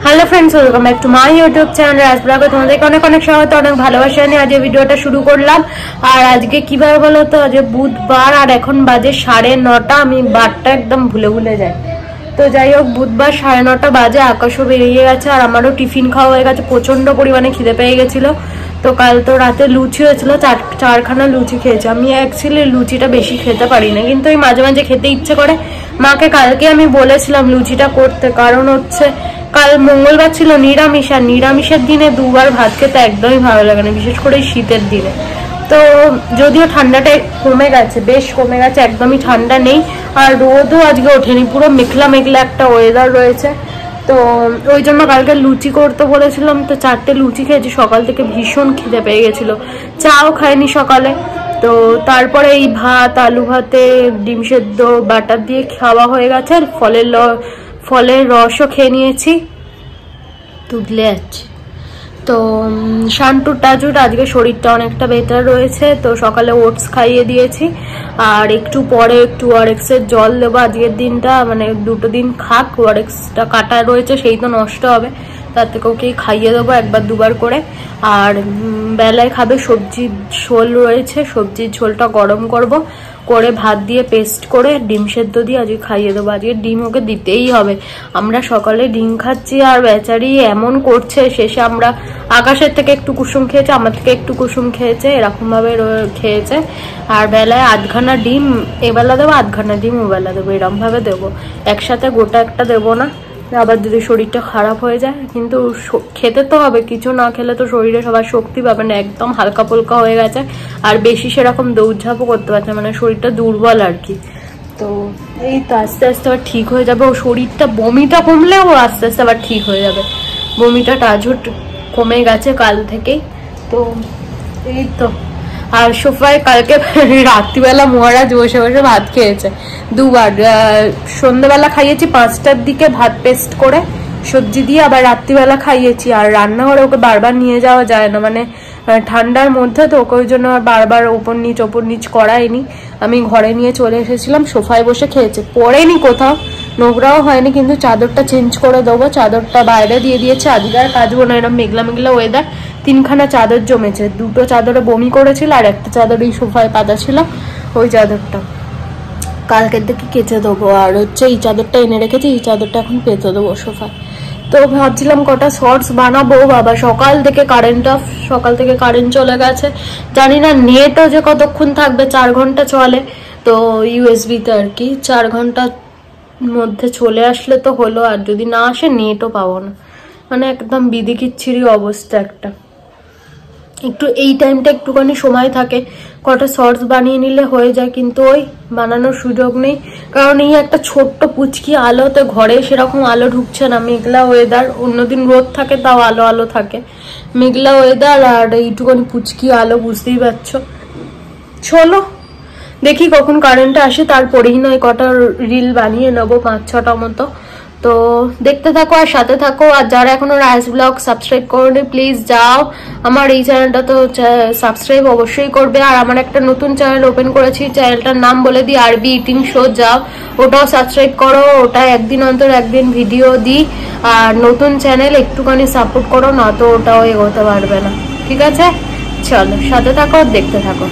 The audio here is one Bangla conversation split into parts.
Hello friends, welcome back to my YouTube channel রাজব্লগে তোমাদেরকে অনেক অনেক স্বাগত, অনেক ভালোবাসা নিয়ে আজ ভিডিওটা শুরু করলাম। আর আজকে কিভাবে বলো তো, আজ বুধবার আর এখন বাজে 9:30। আমি বারটা একদম ভুলে যাই। তো যাই হোক, বুধবার 9:30 বাজে, আকাশও বেরিয়ে গেছে আর আমারও টিফিন খাওয়া হয়ে গেছে। প্রচন্ড পরিমাণে খিদে পেয়ে গেছিলো। তো কাল তো রাতে লুচি হয়েছিল, চারখানা লুচি খেয়েছি। আমি অ্যাকচুয়ালি লুচিটা বেশি খেতে পারি না, কিন্তু ওই মাঝে মাঝে খেতে ইচ্ছে করে। মাকে কালকে আমি বলেছিলাম লুচিটা করতে, কারণ হচ্ছে কাল মঙ্গলবার ছিল নিরামিষ, আর নিরামিষের দিনে দুবার ভাত খেতে একদমই ভালো লাগে না, বিশেষ করে শীতের দিনে। তো যদিও ঠান্ডাটা কমে গেছে, বেশ কমে গেছে, একদমই ঠান্ডা নেই। আর রোদও আজকে ওঠেনি, পুরো মেঘলা মেঘলা একটা ওয়েদার রয়েছে। তো ওই জন্য কালকে লুচি করতে বলেছিলাম। তো 4টে লুচি খেয়েছি, সকাল থেকে ভীষণ খিদে পেয়ে গেছিলো। চাও খাইনি সকালে। তো তারপরে এই ভাত, আলু ভাতে ডিম সেদ্ধ বাটার দিয়ে খাওয়া হয়ে গেছে। আর ফলের রসও খেয়ে নিয়েছি, তুদলে যাচ্ছে। তো শান্টুর টাজুর আজকে শরীরটা অনেকটা বেটার রয়েছে। তো সকালে ওটস খাইয়ে দিয়েছি, আর একটু পরে একটু ওআরএক্স এর জল দেবো। আজকের দিনটা মানে 2 দিন খাক, ওআরএক্সটা কাটা রয়েছে, সেই তো নষ্ট হবে, তার থেকে ওকে খাইয়ে দেবো একবার দুবার করে। আর বেলায় খাবে সবজির ঝোল রয়েছে, সবজির ঝোলটা গরম করে ভাত দিয়ে পেস্ট করে ডিম সেদ্ধ দিয়ে আজকে খাইয়ে দেবো। আজকে ডিম ওকে দিতেই হবে। আমরা সকালে ডিম খাচ্ছি আর বেচারি এমন করছে, শেষে আমরা আকাশের থেকে একটু কুসুম খেয়েছে, আমার থেকে একটু কুসুম খেয়েছে, এরকম ভাবে খেয়েছে। আর বেলায় 8খানা ডিম এবেলা দেবো, 8খানা ডিম ওবেলা দেবো, এরকম ভাবে দেবো, একসাথে গোটা একটা দেবো না, আবার যদি শরীরটা খারাপ হয়ে যায়। কিন্তু খেতে তো হবে, কিছু না খেলে তো শরীরে সবার শক্তি পাবে না, একদম হালকা ফুলকা হয়ে গেছে। আর বেশি সেরকম দৌড়ঝাঁপও করতে পারছে, মানে শরীরটা দুর্বল আর কি। তো এই তো আস্তে আস্তে আবার ঠিক হয়ে যাবে। ও শরীরটা, বমিটা কমলে ও আস্তে আস্তে আবার ঠিক হয়ে যাবে। বমিটা টাঝুট কমে গেছে কাল থেকেই। তো এই তো। আর সোফায় কালকে রাত্রিবেলা মহারাজ বসে বসে ভাত খেয়েছে দুবার। সন্ধ্যাবেলা খাইয়েছি 5টার দিকে ভাত পেস্ট করে সবজি দিয়ে, আবার রাত্রিবেলা খাইয়েছি। আর রান্নাঘরে ওকে বারবার নিয়ে যাওয়া যায় না, মানে ঠান্ডার মধ্যে তো ওকে ওই জন্য বারবার ওপর নিচ করাইনি। আমি ঘরে নিয়ে চলে এসেছিলাম, সোফায় বসে খেয়েছে, পড়েনি কোথাও, নোংরাও হয়নি। কিন্তু চাদরটা চেঞ্জ করে দেবো, চাদরটা বাইরে দিয়ে দিয়েছে। আজকে আর কাচবো না, এরকম মেঘলা মেঘলা ওয়েদার। 3খানা চাদর জমেছে, 2টো চাদরে বমি করেছিল, আর একটা চাদর এই সোফায় পাতা ছিল, ওই চাদরটা কালকের দিকে কেচে দেবো। আর হচ্ছে এই চাদরটা এনে রেখেছি, এই চাদরটা এখন পেতে দেবো সোফায়। তো ভাবছিলাম কটা শর্টস বানাবো। বাবা সকাল থেকে কারেন্ট চলে গেছে, জানি না নেটও যে কতক্ষণ থাকবে। 4 ঘন্টা চলে তো ইউএসবিতে আর কি, 4 ঘন্টার মধ্যে চলে আসলে তো হলো, আর যদি না আসে নেটও পাবো না, মানে একদম বিদিকিচ্ছিরি অবস্থা একটা। একটু এই টাইমটা একটুখানি সময় থাকে, কটা শর্টস বানিয়ে নিলে হয়ে যায়, কিন্তু ওই বানানোর সুযোগ নেই। কারণ এই একটা ছোট্ট পুচকি আলোতে ঘরে সেরকম আলো ঢুকছে না, মেঘলা ওয়েদার। অন্যদিন রোদ থাকে তাও আলো আলো থাকে, মেঘলা ওয়েদার আর এইটুখানি পুচকি আলো, বুঝতেই পারছো। চলো দেখি কখন কারেন্টটা আসে, তারপরেই নয় কটা রিল বানিয়ে নেবো, 5-6টা মতো। তো দেখতে থাকো আর সাথে থাকো। আর যারা এখনো রাইস ব্লগ সাবস্ক্রাইব করোনি, প্লিজ যাও আমার এই চ্যানেলটা তো সাবস্ক্রাইব অবশ্যই করবে। আর আমার একটা নতুন চ্যানেল ওপেন করেছি, চ্যানেলটার নাম বলে দিই, আরবি ইটিং শো, যাও ওটাও সাবস্ক্রাইব করো। ওটা একদিন অন্তর একদিন ভিডিও দিই। আর নতুন চ্যানেল একটুখানি সাপোর্ট করো, না তো ওটাও এগোতে পারবে না, ঠিক আছে? চলো সাথে থাকো, দেখতে থাকো।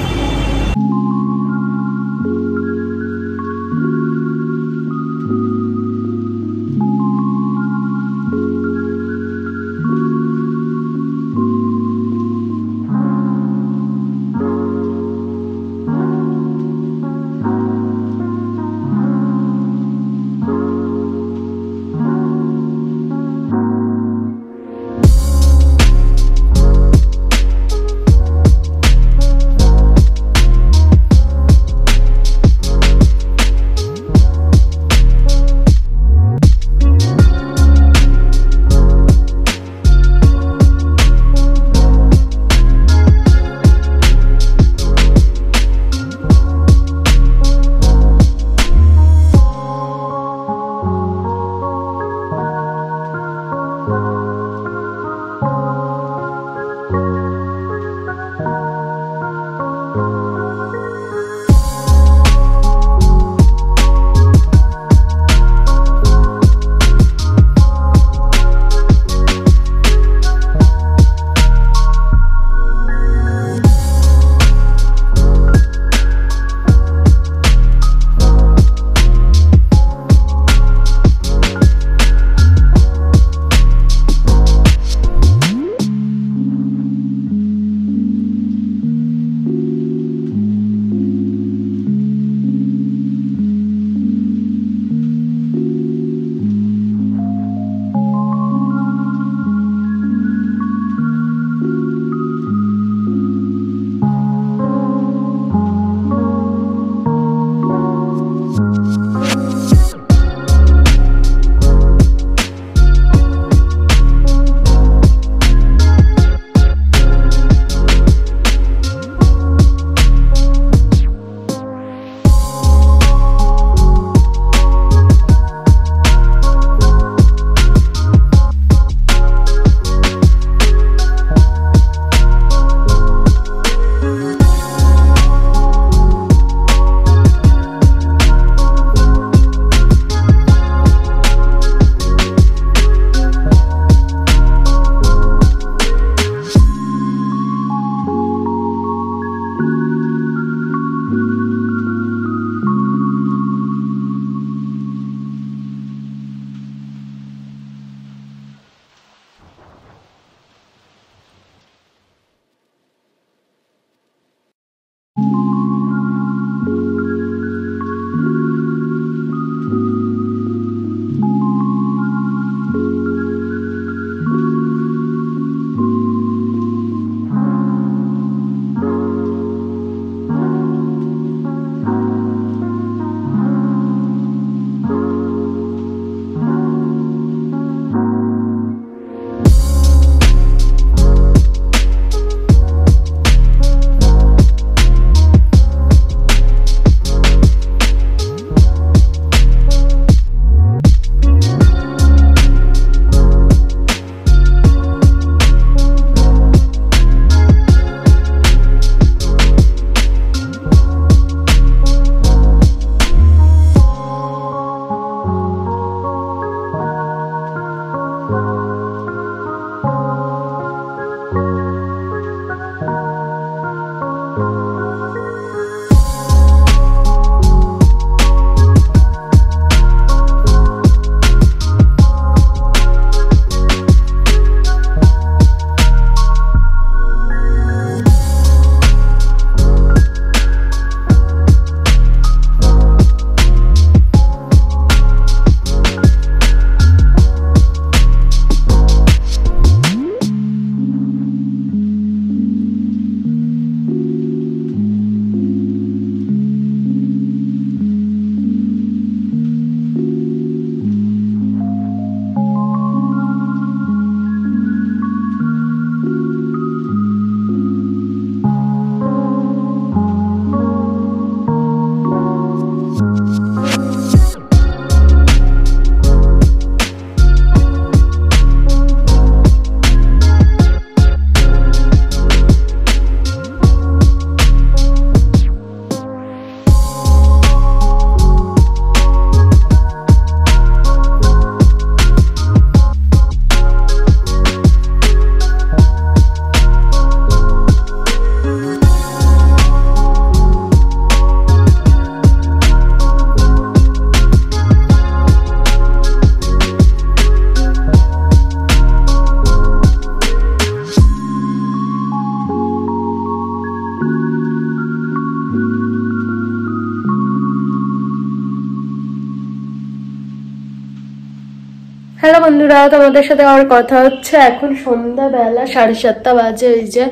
বন্ধুরা, তোমাদের সাথে আমার কথা হচ্ছে। এখন সন্ধ্যাবেলা 7:30 বাজে। এই যে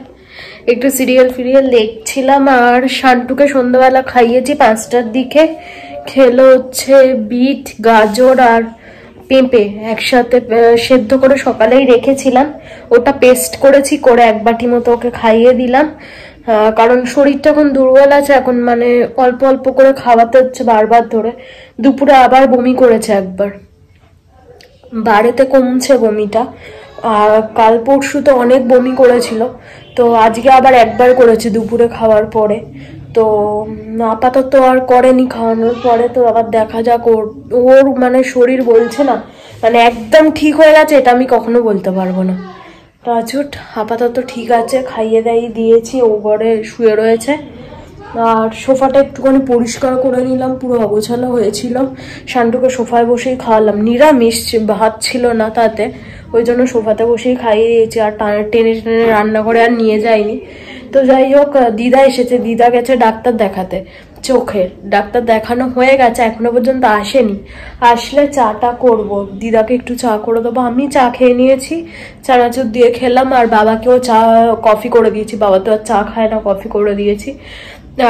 একটু সিরিয়াল দেখছিলাম, আর শান্টুকে সন্ধ্যাবেলা খাইয়েছি 5টার দিকে। খেলো হচ্ছে বিট, গাজর আর পেঁপে একসাথে সেদ্ধ করে সকালেই রেখেছিলাম, ওটা পেস্ট করেছি, করে 1 বাটি মতো ওকে খাইয়ে দিলাম। কারণ শরীরটা এখন দুর্বল আছে, এখন মানে অল্প অল্প করে খাওয়াতে হচ্ছে বারবার ধরে। দুপুরে আবার বমি করেছে একবার, বাড়িতে কমছে বমিটা, আর কাল পরশু তো অনেক বমি করেছিল, তো আজকে আবার একবার করেছে দুপুরে খাওয়ার পরে। তো আপাতত আর করেনি খাওয়ানোর পরে, তো আবার দেখা যাক। ওর মানে শরীর বলছে না মানে একদম ঠিক হয়ে গেছে, এটা আমি কখনো বলতে পারবো না। রাজুট আপাতত ঠিক আছে, খাইয়ে দাইয়ে দিয়েছি, ও ঘরে শুয়ে রয়েছে। আর সোফাটা একটুখানি পরিষ্কার করে নিলাম, পুরো অগোছালো হয়েছিল। শান্টুকে সোফায় বসেই খাওয়ালাম, নিরামিষ ভাত ছিল না তাতে, ওই জন্য সোফাতে বসেই খাইয়ে দিয়েছি। আর টেনে টেনে রান্না করে আর নিয়ে যাইনি। তো যাই হোক, দিদা এসেছে, দিদা গেছে ডাক্তার দেখাতে, চোখের ডাক্তার দেখানো হয়ে গেছে, এখনো পর্যন্ত আসেনি। আসলে চাটা করব, দিদাকে একটু চা করে দেবো। আমি চা খেয়ে নিয়েছি, চানাচুর দিয়ে খেলাম, আর বাবাকেও কফি করে দিয়েছি। বাবা তো আর চা খায় না, কফি করে দিয়েছি।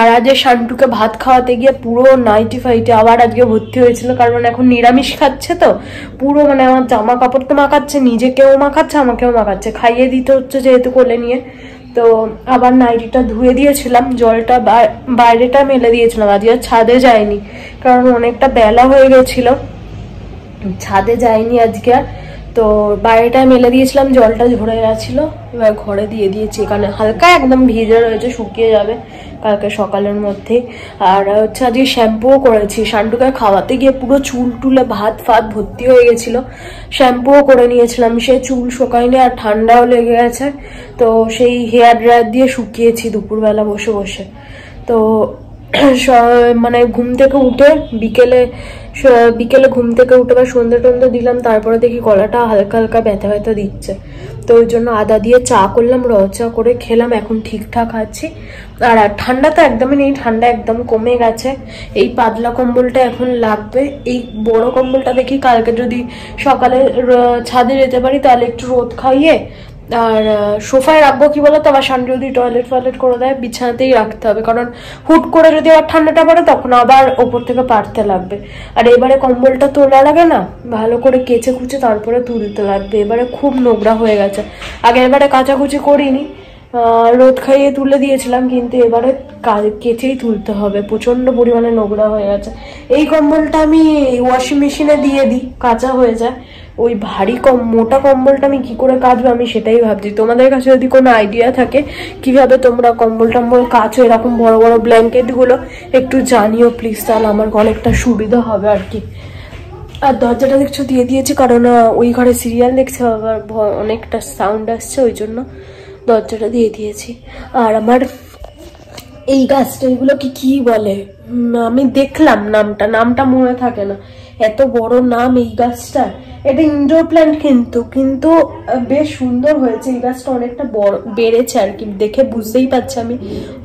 আর আজকে শান্টুকে ভাত খাওয়াতে গিয়ে পুরো নাইটি ফাইটে আবার আজকে ভর্তি হয়েছিল, কারণ এখন নিরামিষ খাচ্ছে তো পুরো মানে আমার জামা কাপড় তো মাখাচ্ছে, নিজেকেও মাখাচ্ছে আমাকেও মাখাচ্ছে, খাইয়ে দিতে হচ্ছে যেহেতু কোলে নিয়ে। তো আবার নাইটিটা ধুয়ে দিয়েছিলাম, জলটা বাইরেটা মেলে দিয়েছিলাম, আজকে আর ছাদে যায়নি কারণ অনেকটা বেলা হয়ে গেছিল, ছাদে যায়নি আজকে। তো বাইরেটা মেলে দিয়েছিলাম, জলটা ঝরে গেছিল, এবার ঘরে দিয়ে দিয়েছি। এখানে হালকা একদম ভিজে রয়েছে, শুকিয়ে যাবে কালকে সকালের মধ্যে। আর হচ্ছে আজকে শ্যাম্পুও করেছি, শান্টুকে খাওয়াতে গিয়ে পুরো চুল টুলে ভাত ফাত ভর্তি হয়ে গেছিল, শ্যাম্পুও করে নিয়েছিলাম। সে চুল শোকায়নি আর ঠান্ডাও লেগে গেছে, তো সেই হেয়ার ড্রায়ার দিয়ে শুকিয়েছি দুপুরবেলা বসে বসে। তো মানে ঘুম থেকে উঠে বিকেলে ঘুম থেকে উঠে বা সন্ধ্যে টন্ধে দিলাম, তারপরে দেখি গলাটা হালকা হালকা ব্যথা ব্যথা দিচ্ছে, তো ওই জন্য আদা দিয়ে চা করলাম, চা করে খেলাম, এখন ঠিকঠাক আছি। আর ঠান্ডা তো একদমই নেই, ঠান্ডা একদম কমে গেছে। এই পাতলা কম্বলটা এখন লাগবে, এই বড় কম্বলটা দেখি কালকে যদি সকালে ছাদে যেতে পারি তাহলে একটু রোদ খাইয়ে আর সোফায় রাখবো। কি বলতো, আবার শান্তি যদি টয়লেট করে দেয় বিছানাতেই রাখতে হবে, কারণ হুট করে যদি আবার ঠান্ডাটা পড়ে তখন আবার ওপর থেকে পারতে লাগবে। আর এবারে কম্বলটা তোলা লাগে না, ভালো করে কেচে কুচে তারপরে তুলতে লাগবে। এবারে খুব নোংরা হয়ে গেছে, আগের বারে কাচাকুচি করিনি, রোদ খাইয়ে তুলে দিয়েছিলাম, কিন্তু এবারে কেচেই তুলতে হবে, প্রচন্ড পরিমাণে নোংরা হয়ে গেছে। এই কম্বলটা আমি ওয়াশিং মেশিনে দিয়ে দিই, কাঁচা হয়ে যায়। ওই ভারী মোটা কম্বলটা আমি কি করে কাচবো, আমি সেটাই ভাবছি। তোমাদের কাছে যদি কোনো আইডিয়া থাকে কিভাবে তোমরা কম্বল টম্বল কাচো, এরকম বড় বড় ব্ল্যাঙ্কেট গুলো একটু জানিও প্লিজ, তাহলে আমার অনেকটা সুবিধা হবে আর কি। আর দরজাটা দেখছো দিয়ে দিয়েছি, কারণ ওই ঘরে সিরিয়াল দেখছে, আবার অনেকটা সাউন্ড আসছে, ওই জন্য দরজাটা দিয়ে দিয়েছি। আর আমার এই গাছটা এগুলোকে কি বলে, আমি দেখলাম নামটা মনে থাকে না, এত বড় নাম এই গাছটা। এটা ইনডোর প্ল্যান্ট, কিন্তু বেশ সুন্দর হয়েছে। এই গাছটা অনেকটা বড় বেড়েছে আর কি, দেখে বুঝতেই পারছি আমি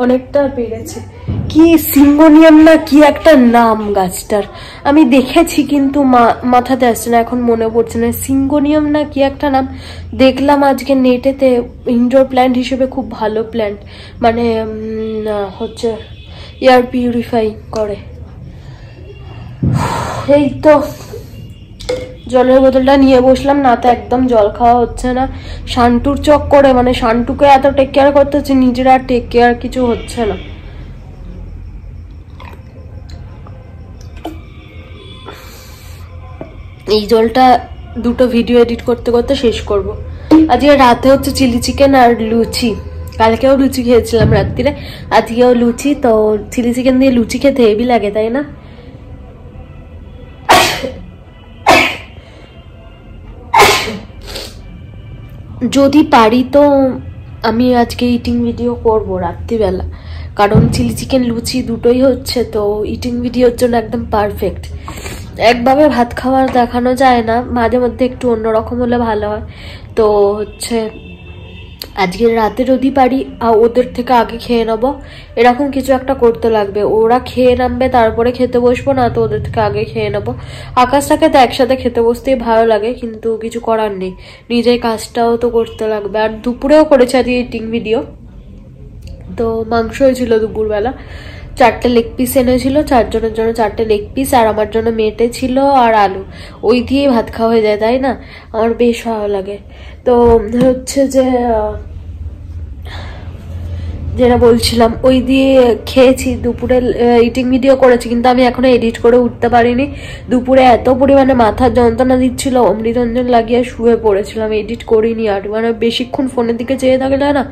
অনেকটা বেড়েছে। কি সিঙ্গোনিয়াম না কি একটা নাম গাছটার, আমি দেখেছি কিন্তু মাথাতে আসছে না, এখন মনে পড়ছে না। সিঙ্গোনিয়াম না কি একটা নাম দেখলাম আজকে নেটেতে, ইনডোর প্ল্যান্ট হিসেবে খুব ভালো প্ল্যান্ট, মানে হচ্ছে এয়ার পিউরিফাই করে। এই তো জলের বোতলটা নিয়ে বসলাম, না তো একদম জল খাওয়া হচ্ছে না। শান্টুর চক করে মানে শান্টুকে এত টেক কেয়ার করতে হচ্ছে, নিজের আর টেক কেয়ার কিছু হচ্ছে না। এই জলটা দুটো ভিডিও এডিট করতে করতে শেষ করব। আজকে রাতে হচ্ছে চিলি চিকেন আর লুচি, কালকেও লুচি খেয়েছিলাম রাত্রিরে, আজকেও লুচি। তো চিলি চিকেন দিয়ে লুচি খেতে হেভি লাগে, তাই না? যদি পারি তো আমি আজকে ইটিং ভিডিও করব রাত্রিবেলা, কারণ চিলি চিকেন লুচি দুটোই হচ্ছে, তো ইটিং ভিডিওর জন্য একদম পারফেক্ট। একভাবে ভাত খাওয়ার দেখানো যায় না, মাঝে মধ্যে একটু অন্যরকম হলে ভালো হয়। তো হচ্ছে আজকে রাতে যদি পারি ওদের থেকে আগে খেয়ে নেবো, এরকম কিছু একটা করতে লাগবে। ওরা খেয়ে নামবে তারপরে খেতে বসবো, না তো ওদের থেকে আগে খেয়ে নেবো। আকাশটাকে তো একসাথে খেতে বসতেই ভালো লাগে, কিন্তু কিছু করার নেই, নিজের কাজটাও তো করতে লাগবে। আর দুপুরেও করেছে আজকে ইটিং ভিডিও, তো মাংস হয়েছিল দুপুরবেলা, 4টে লেগ পিস এনেছিল, 4 জনের জন্য 4টে লেগ পিস, আর আমার জন্য মেটে ছিল আর আলু। ওই দিয়েই ভাত খাওয়া হয়ে যায়, তাই না? আমার বেশ ভালো লাগে। তো হচ্ছে যে যেটা বলছিলাম, ওই দিয়ে খেয়েছি। দুপুরে ইটিং ভিডিও করেছি, কিন্তু আমি এখনো এডিট করে উঠতে পারিনি। দুপুরে এত পরিমাণে মাথার যন্ত্রণা দিচ্ছিল, অমৃতঞ্জন লাগিয়ে শুয়ে পড়েছিলাম, এডিট করিনি। আর মানে বেশিক্ষণ ফোনের দিকে চেয়ে থাকলে না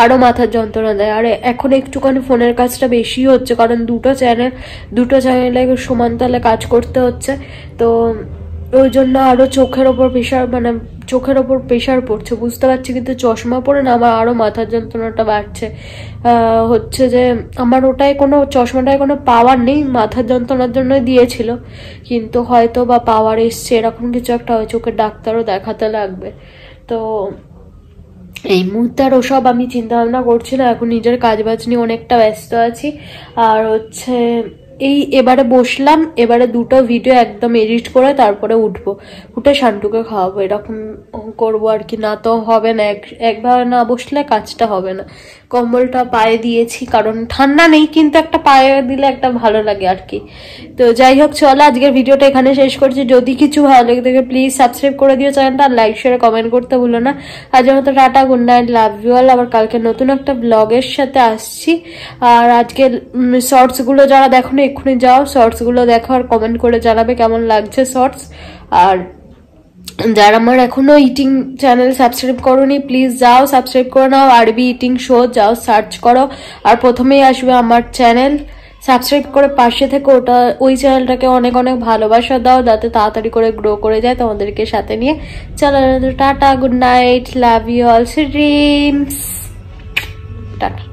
আরও মাথার যন্ত্রণা দেয়। আর এখন একটুখানি ফোনের কাজটা বেশি হচ্ছে, কারণ দুটো চ্যানেলে সমান তালে কাজ করতে হচ্ছে। তো ওই জন্য আরো চোখের ওপর প্রেশার পড়ছে, বুঝতে পারছি। কিন্তু চশমা পরে না আমার আরো মাথার যন্ত্রণাটা বাড়ছে। হচ্ছে যে আমার চশমাটায় কোনো পাওয়ার নেই, মাথার যন্ত্রণার জন্য দিয়েছিল, কিন্তু হয়তো বা পাওয়ার এসছে, এরকম কিছু একটা হয়। চোখের ডাক্তারও দেখাতে লাগবে। তো এই মুহূর্তে আর ওসব আমি চিন্তা ভাবনা করছি না, এখন নিজের কাজ বাজ নিয়ে অনেকটা ব্যস্ত আছি। আর হচ্ছে এবারে বসলাম, এবারে 2টো ভিডিও একদম এডিট করে তারপরে উঠে শান্টুকে খাওয়াবো, এরকম করবো আর কি। না তো হবে না, একবার না বসলে কাজটা হবে না। কম্বলটা পায়ে দিয়েছি, কারণ ঠান্ডা নেই, কিন্তু একটা পায়ে দিলে একটা ভালো লাগে আর কি। তো যাই হোক, চলো আজকের ভিডিওটা এখানে শেষ করছি। যদি কিছু ভালো লাগে থাকে প্লিজ সাবস্ক্রাইব করে দিও চ্যানেলটা, আর লাইক শেয়ার কমেন্ট করতে ভুলো না। আজকের মতো tata, good night, love you all. আবার কালকে নতুন একটা ব্লগের সাথে আসছি। আর আজকে শর্টসগুলো যারা দেখো না, এক্ষুনি যাও শর্টসগুলো দেখো, আর কমেন্ট করে জানাবে কেমন লাগছে শর্টস। আর যারা আমার এখনো ইটিং চ্যানেল সাবস্ক্রাইব করোনি, প্লিজ যাও সাবস্ক্রাইব করে নাও। আরবি ইটিং শো যাও সার্চ করো, আর প্রথমেই আসবে আমার চ্যানেল। সাবস্ক্রাইব করে পাশে থেকে ওই চ্যানেলটাকে অনেক অনেক ভালোবাসা দাও, যাতে তাড়াতাড়ি করে গ্রো করে যায় তোমাদেরকে সাথে নিয়ে। চলো tata, good night, love you all, dreams, tata.